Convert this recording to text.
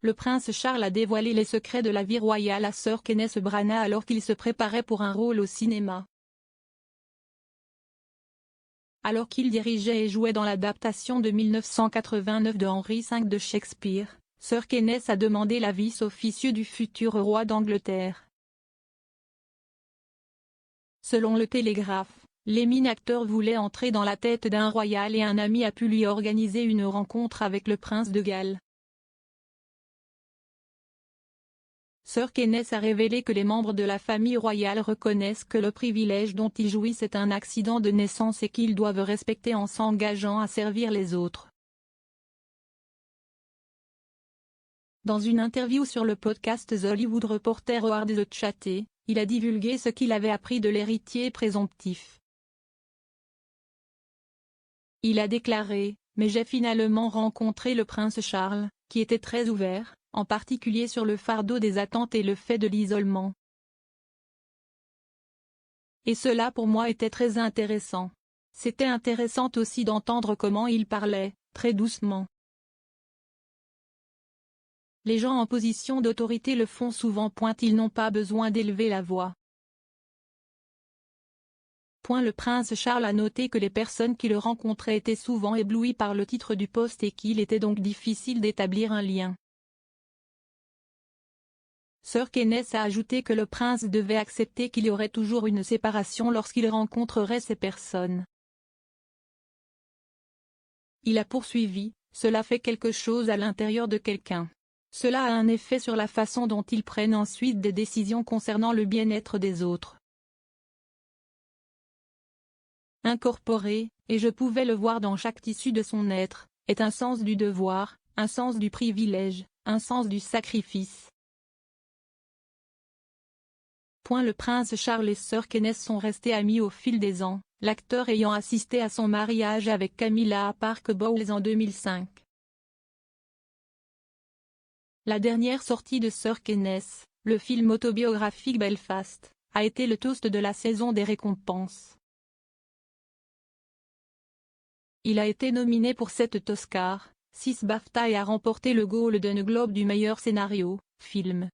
Le prince Charles a dévoilé les secrets de la vie royale à Sir Kenneth Branagh alors qu'il se préparait pour un rôle au cinéma. Alors qu'il dirigeait et jouait dans l'adaptation de 1989 de Henri V de Shakespeare, Sir Kenneth a demandé l'avis officieux du futur roi d'Angleterre. Selon le Télégraphe, l'éminent acteur voulait entrer dans la tête d'un royal et un ami a pu lui organiser une rencontre avec le prince de Galles. Sir Kenneth a révélé que les membres de la famille royale reconnaissent que le privilège dont ils jouissent est un accident de naissance et qu'ils doivent respecter en s'engageant à servir les autres. Dans une interview sur le podcast The Hollywood Reporter Howard The Chatté, il a divulgué ce qu'il avait appris de l'héritier présomptif. Il a déclaré « Mais j'ai finalement rencontré le prince Charles, qui était très ouvert, en particulier sur le fardeau des attentes et le fait de l'isolement. Et cela pour moi était très intéressant. C'était intéressant aussi d'entendre comment il parlait, très doucement. Les gens en position d'autorité le font souvent. Ils n'ont pas besoin d'élever la voix. » Le prince Charles a noté que les personnes qui le rencontraient étaient souvent éblouies par le titre du poste et qu'il était donc difficile d'établir un lien. Sir Kenneth a ajouté que le prince devait accepter qu'il y aurait toujours une séparation lorsqu'il rencontrerait ces personnes. Il a poursuivi, « Cela fait quelque chose à l'intérieur de quelqu'un. Cela a un effet sur la façon dont ils prennent ensuite des décisions concernant le bien-être des autres. » Incorporé, et je pouvais le voir dans chaque tissu de son être, est un sens du devoir, un sens du privilège, un sens du sacrifice. Le prince Charles et Sir Kenneth sont restés amis au fil des ans, l'acteur ayant assisté à son mariage avec Camilla à Park Bowles en 2005. La dernière sortie de Sir Kenneth, le film autobiographique Belfast, a été le toast de la saison des récompenses. Il a été nominé pour 7 Oscars, 6 BAFTA et a remporté le Golden Globe du meilleur scénario, film.